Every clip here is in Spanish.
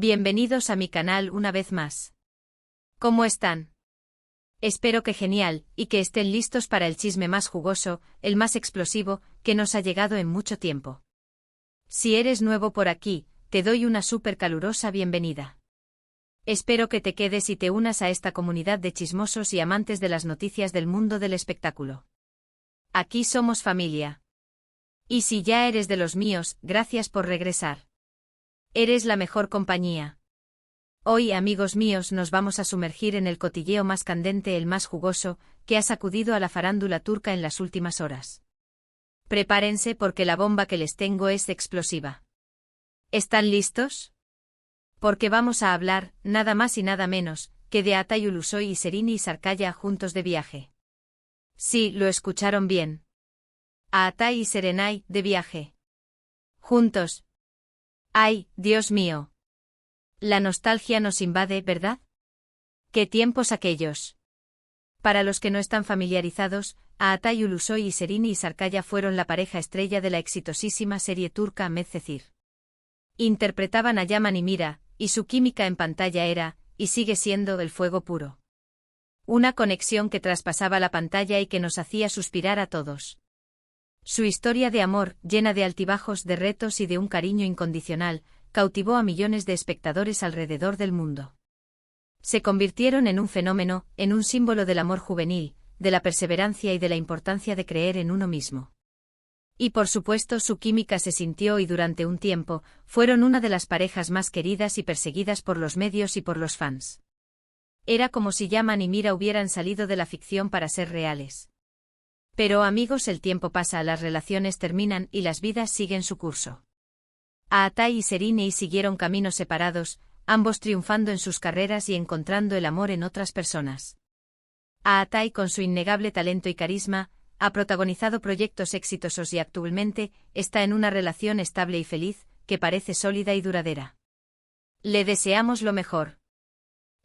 Bienvenidos a mi canal una vez más. ¿Cómo están? Espero que genial, y que estén listos para el chisme más jugoso, el más explosivo, que nos ha llegado en mucho tiempo. Si eres nuevo por aquí, te doy una súper calurosa bienvenida. Espero que te quedes y te unas a esta comunidad de chismosos y amantes de las noticias del mundo del espectáculo. Aquí somos familia. Y si ya eres de los míos, gracias por regresar. Eres la mejor compañía. Hoy, amigos míos, nos vamos a sumergir en el cotilleo más candente, el más jugoso, que ha sacudido a la farándula turca en las últimas horas. Prepárense porque la bomba que les tengo es explosiva. ¿Están listos? Porque vamos a hablar, nada más y nada menos, que de Atay Ulusoy y Serini Sarkaya juntos de viaje. Sí, lo escucharon bien. A Atay y Serenay, de viaje. Juntos. ¡Ay, Dios mío! La nostalgia nos invade, ¿verdad? ¡Qué tiempos aquellos! Para los que no están familiarizados, Atay Ulusoy y Serini Sarkaya fueron la pareja estrella de la exitosísima serie turca Medcezir. Interpretaban a Yaman y Mira, y su química en pantalla era, y sigue siendo, el fuego puro. Una conexión que traspasaba la pantalla y que nos hacía suspirar a todos. Su historia de amor, llena de altibajos, de retos y de un cariño incondicional, cautivó a millones de espectadores alrededor del mundo. Se convirtieron en un fenómeno, en un símbolo del amor juvenil, de la perseverancia y de la importancia de creer en uno mismo. Y por supuesto su química se sintió y durante un tiempo, fueron una de las parejas más queridas y perseguidas por los medios y por los fans. Era como si Yaman y Mira hubieran salido de la ficción para ser reales. Pero amigos, el tiempo pasa, las relaciones terminan y las vidas siguen su curso. Atay y Serini siguieron caminos separados, ambos triunfando en sus carreras y encontrando el amor en otras personas. Atay, con su innegable talento y carisma, ha protagonizado proyectos exitosos y actualmente está en una relación estable y feliz, que parece sólida y duradera. Le deseamos lo mejor.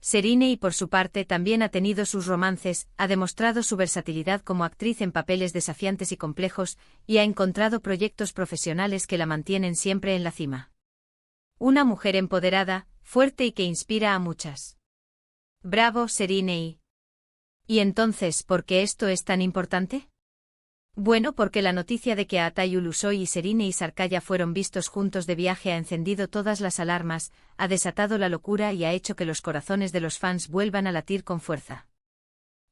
Serini, por su parte, también ha tenido sus romances, ha demostrado su versatilidad como actriz en papeles desafiantes y complejos, y ha encontrado proyectos profesionales que la mantienen siempre en la cima. Una mujer empoderada, fuerte y que inspira a muchas. ¡Bravo, Serini! ¿Y entonces, por qué esto es tan importante? Bueno, porque la noticia de que Atay Ulusoy y Serini Sarkaya fueron vistos juntos de viaje ha encendido todas las alarmas, ha desatado la locura y ha hecho que los corazones de los fans vuelvan a latir con fuerza.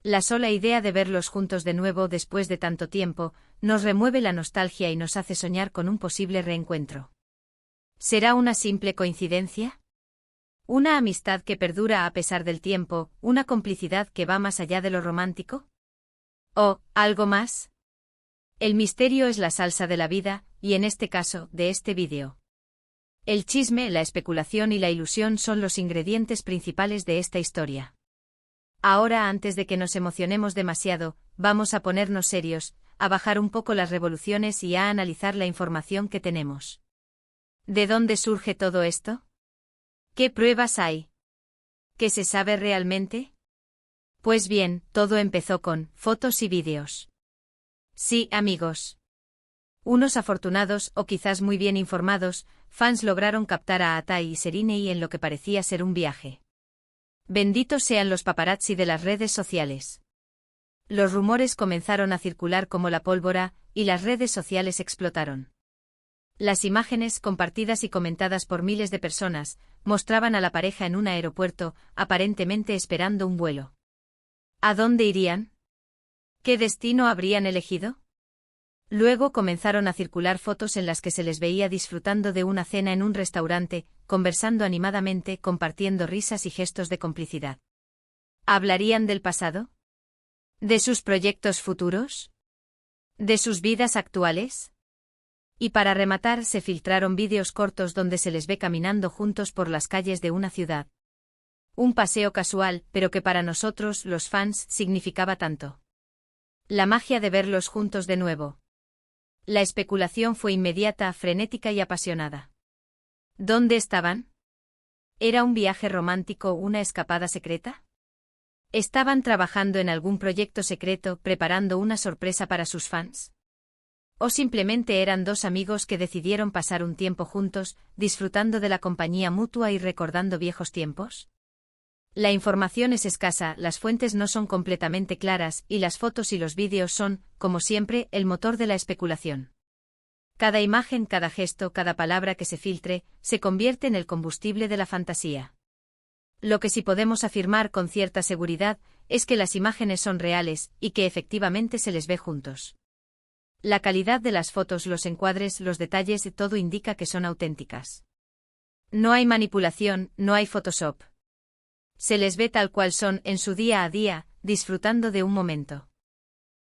La sola idea de verlos juntos de nuevo después de tanto tiempo, nos remueve la nostalgia y nos hace soñar con un posible reencuentro. ¿Será una simple coincidencia? ¿Una amistad que perdura a pesar del tiempo, una complicidad que va más allá de lo romántico? ¿O algo más? El misterio es la salsa de la vida, y en este caso, de este vídeo. El chisme, la especulación y la ilusión son los ingredientes principales de esta historia. Ahora, antes de que nos emocionemos demasiado, vamos a ponernos serios, a bajar un poco las revoluciones y a analizar la información que tenemos. ¿De dónde surge todo esto? ¿Qué pruebas hay? ¿Qué se sabe realmente? Pues bien, todo empezó con fotos y vídeos. Sí, amigos. Unos afortunados, o quizás muy bien informados, fans lograron captar a Atay y Serini en lo que parecía ser un viaje. Benditos sean los paparazzi de las redes sociales. Los rumores comenzaron a circular como la pólvora, y las redes sociales explotaron. Las imágenes, compartidas y comentadas por miles de personas, mostraban a la pareja en un aeropuerto, aparentemente esperando un vuelo. ¿A dónde irían? ¿Qué destino habrían elegido? Luego comenzaron a circular fotos en las que se les veía disfrutando de una cena en un restaurante, conversando animadamente, compartiendo risas y gestos de complicidad. ¿Hablarían del pasado? ¿De sus proyectos futuros? ¿De sus vidas actuales? Y para rematar, se filtraron vídeos cortos donde se les ve caminando juntos por las calles de una ciudad. Un paseo casual, pero que para nosotros, los fans, significaba tanto. La magia de verlos juntos de nuevo. La especulación fue inmediata, frenética y apasionada. ¿Dónde estaban? ¿Era un viaje romántico o una escapada secreta? ¿Estaban trabajando en algún proyecto secreto, preparando una sorpresa para sus fans? O simplemente eran dos amigos que decidieron pasar un tiempo juntos, disfrutando de la compañía mutua y recordando viejos tiempos. La información es escasa, las fuentes no son completamente claras y las fotos y los vídeos son, como siempre, el motor de la especulación. Cada imagen, cada gesto, cada palabra que se filtre, se convierte en el combustible de la fantasía. Lo que sí podemos afirmar con cierta seguridad es que las imágenes son reales y que efectivamente se les ve juntos. La calidad de las fotos, los encuadres, los detalles, todo indica que son auténticas. No hay manipulación, no hay Photoshop. Se les ve tal cual son en su día a día, disfrutando de un momento.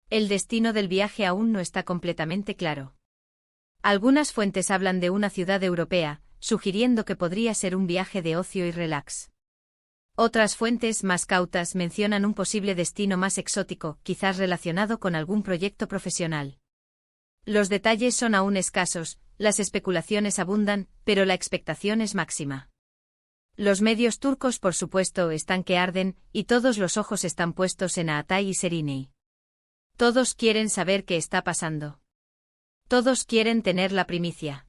El destino del viaje aún no está completamente claro. Algunas fuentes hablan de una ciudad europea, sugiriendo que podría ser un viaje de ocio y relax. Otras fuentes, más cautas, mencionan un posible destino más exótico, quizás relacionado con algún proyecto profesional. Los detalles son aún escasos, las especulaciones abundan, pero la expectación es máxima. Los medios turcos, por supuesto, están que arden, y todos los ojos están puestos en Altay y Seriney. Todos quieren saber qué está pasando. Todos quieren tener la primicia.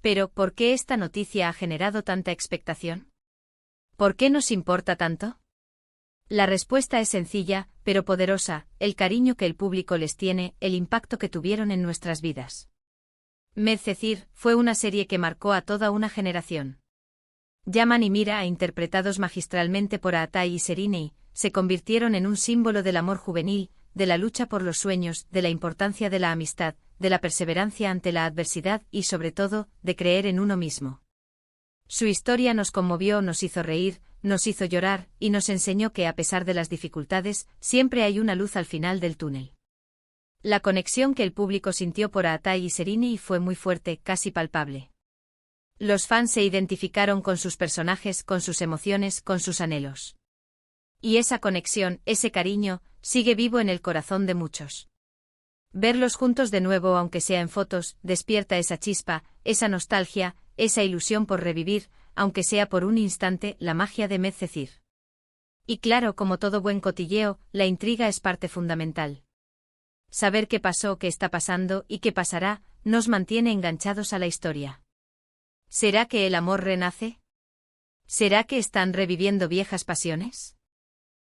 Pero, ¿por qué esta noticia ha generado tanta expectación? ¿Por qué nos importa tanto? La respuesta es sencilla, pero poderosa: el cariño que el público les tiene, el impacto que tuvieron en nuestras vidas. Medcezir fue una serie que marcó a toda una generación. Yaman y Mira, interpretados magistralmente por Altay y Seriney, se convirtieron en un símbolo del amor juvenil, de la lucha por los sueños, de la importancia de la amistad, de la perseverancia ante la adversidad y, sobre todo, de creer en uno mismo. Su historia nos conmovió, nos hizo reír, nos hizo llorar, y nos enseñó que a pesar de las dificultades, siempre hay una luz al final del túnel. La conexión que el público sintió por Altay y Seriney fue muy fuerte, casi palpable. Los fans se identificaron con sus personajes, con sus emociones, con sus anhelos. Y esa conexión, ese cariño, sigue vivo en el corazón de muchos. Verlos juntos de nuevo, aunque sea en fotos, despierta esa chispa, esa nostalgia, esa ilusión por revivir, aunque sea por un instante, la magia de Medcezir. Y claro, como todo buen cotilleo, la intriga es parte fundamental. Saber qué pasó, qué está pasando y qué pasará, nos mantiene enganchados a la historia. ¿Será que el amor renace? ¿Será que están reviviendo viejas pasiones?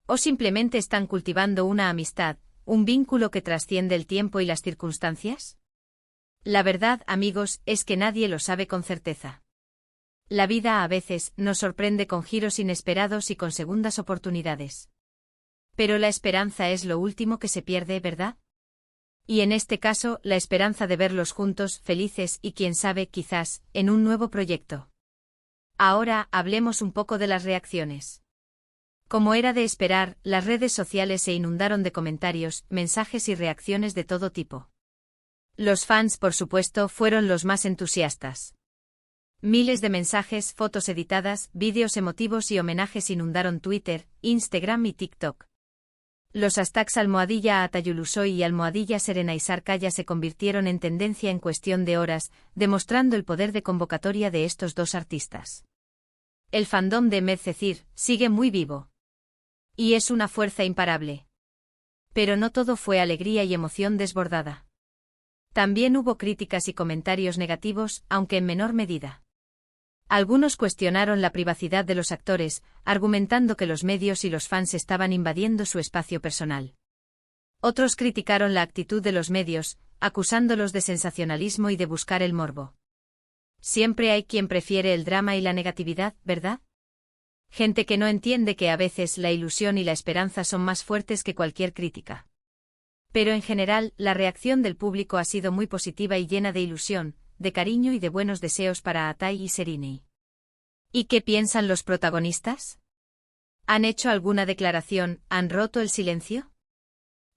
¿O simplemente están cultivando una amistad, un vínculo que trasciende el tiempo y las circunstancias? La verdad, amigos, es que nadie lo sabe con certeza. La vida a veces nos sorprende con giros inesperados y con segundas oportunidades. Pero la esperanza es lo último que se pierde, ¿verdad? Y en este caso, la esperanza de verlos juntos, felices y, quién sabe, quizás, en un nuevo proyecto. Ahora, hablemos un poco de las reacciones. Como era de esperar, las redes sociales se inundaron de comentarios, mensajes y reacciones de todo tipo. Los fans, por supuesto, fueron los más entusiastas. Miles de mensajes, fotos editadas, vídeos emotivos y homenajes inundaron Twitter, Instagram y TikTok. Los hashtags @Atayulusoy y @Serenay Sarkaya se convirtieron en tendencia en cuestión de horas, demostrando el poder de convocatoria de estos dos artistas. El fandom de Medcezir sigue muy vivo. Y es una fuerza imparable. Pero no todo fue alegría y emoción desbordada. También hubo críticas y comentarios negativos, aunque en menor medida. Algunos cuestionaron la privacidad de los actores, argumentando que los medios y los fans estaban invadiendo su espacio personal. Otros criticaron la actitud de los medios, acusándolos de sensacionalismo y de buscar el morbo. Siempre hay quien prefiere el drama y la negatividad, ¿verdad? Gente que no entiende que a veces la ilusión y la esperanza son más fuertes que cualquier crítica. Pero en general, la reacción del público ha sido muy positiva y llena de ilusión, de cariño y de buenos deseos para Altay y Seriney. ¿Y qué piensan los protagonistas? ¿Han hecho alguna declaración, han roto el silencio?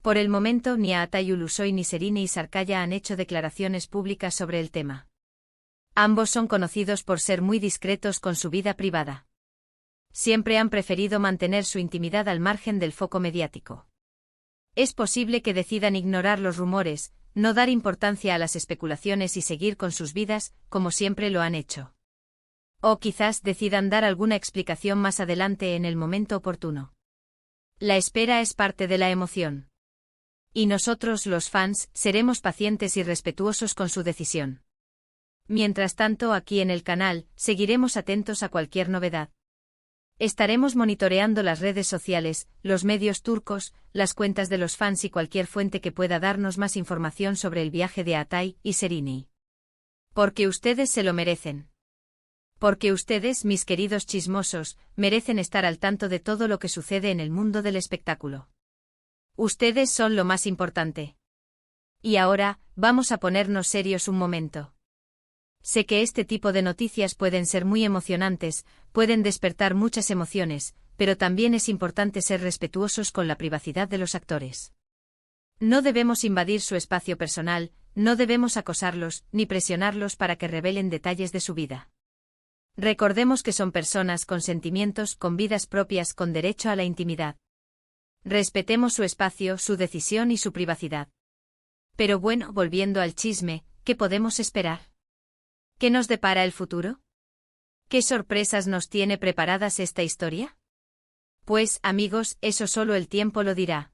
Por el momento ni Altay Ulusoy ni Seriney Sarkaya han hecho declaraciones públicas sobre el tema. Ambos son conocidos por ser muy discretos con su vida privada. Siempre han preferido mantener su intimidad al margen del foco mediático. Es posible que decidan ignorar los rumores, no dar importancia a las especulaciones y seguir con sus vidas, como siempre lo han hecho. O quizás decidan dar alguna explicación más adelante en el momento oportuno. La espera es parte de la emoción. Y nosotros, los fans, seremos pacientes y respetuosos con su decisión. Mientras tanto, aquí en el canal, seguiremos atentos a cualquier novedad. Estaremos monitoreando las redes sociales, los medios turcos, las cuentas de los fans y cualquier fuente que pueda darnos más información sobre el viaje de Atay y Serini. Porque ustedes se lo merecen. Porque ustedes, mis queridos chismosos, merecen estar al tanto de todo lo que sucede en el mundo del espectáculo. Ustedes son lo más importante. Y ahora, vamos a ponernos serios un momento. Sé que este tipo de noticias pueden ser muy emocionantes, pueden despertar muchas emociones, pero también es importante ser respetuosos con la privacidad de los actores. No debemos invadir su espacio personal, no debemos acosarlos, ni presionarlos para que revelen detalles de su vida. Recordemos que son personas con sentimientos, con vidas propias, con derecho a la intimidad. Respetemos su espacio, su decisión y su privacidad. Pero bueno, volviendo al chisme, ¿qué podemos esperar? ¿Qué nos depara el futuro? ¿Qué sorpresas nos tiene preparadas esta historia? Pues, amigos, eso solo el tiempo lo dirá.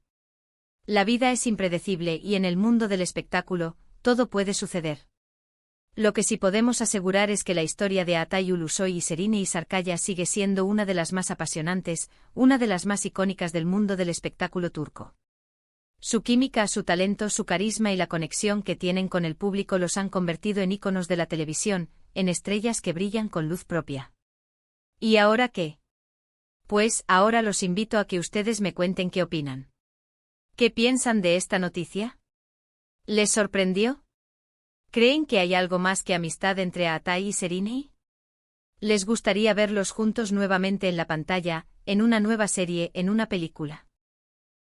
La vida es impredecible y en el mundo del espectáculo, todo puede suceder. Lo que sí podemos asegurar es que la historia de Atay Ulusoy y Serini Sarıkaya sigue siendo una de las más apasionantes, una de las más icónicas del mundo del espectáculo turco. Su química, su talento, su carisma y la conexión que tienen con el público los han convertido en íconos de la televisión, en estrellas que brillan con luz propia. ¿Y ahora qué? Pues ahora los invito a que ustedes me cuenten qué opinan. ¿Qué piensan de esta noticia? ¿Les sorprendió? ¿Creen que hay algo más que amistad entre Atay y Serini? ¿Les gustaría verlos juntos nuevamente en la pantalla, en una nueva serie, en una película?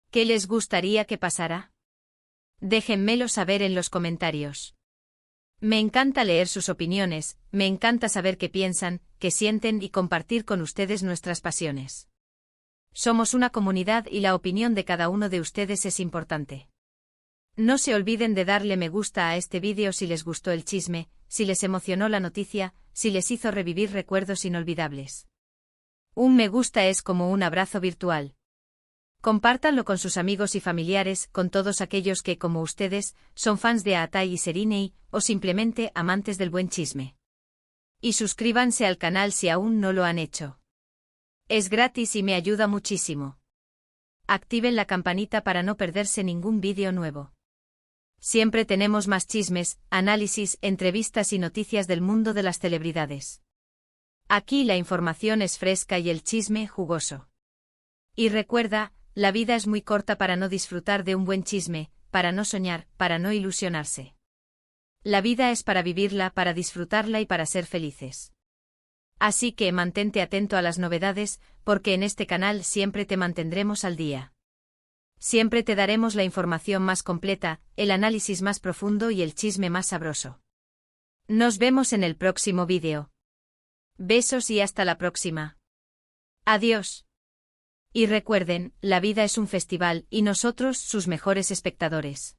¿Qué les gustaría que pasara? Déjenmelo saber en los comentarios. Me encanta leer sus opiniones, me encanta saber qué piensan, qué sienten y compartir con ustedes nuestras pasiones. Somos una comunidad y la opinión de cada uno de ustedes es importante. No se olviden de darle me gusta a este vídeo si les gustó el chisme, si les emocionó la noticia, si les hizo revivir recuerdos inolvidables. Un me gusta es como un abrazo virtual. Compártanlo con sus amigos y familiares, con todos aquellos que, como ustedes, son fans de Atay y Serini, o simplemente amantes del buen chisme. Y suscríbanse al canal si aún no lo han hecho. Es gratis y me ayuda muchísimo. Activen la campanita para no perderse ningún vídeo nuevo. Siempre tenemos más chismes, análisis, entrevistas y noticias del mundo de las celebridades. Aquí la información es fresca y el chisme jugoso. Y recuerda, la vida es muy corta para no disfrutar de un buen chisme, para no soñar, para no ilusionarse. La vida es para vivirla, para disfrutarla y para ser felices. Así que mantente atento a las novedades, porque en este canal siempre te mantendremos al día. Siempre te daremos la información más completa, el análisis más profundo y el chisme más sabroso. Nos vemos en el próximo vídeo. Besos y hasta la próxima. Adiós. Y recuerden, la vida es un festival y nosotros sus mejores espectadores.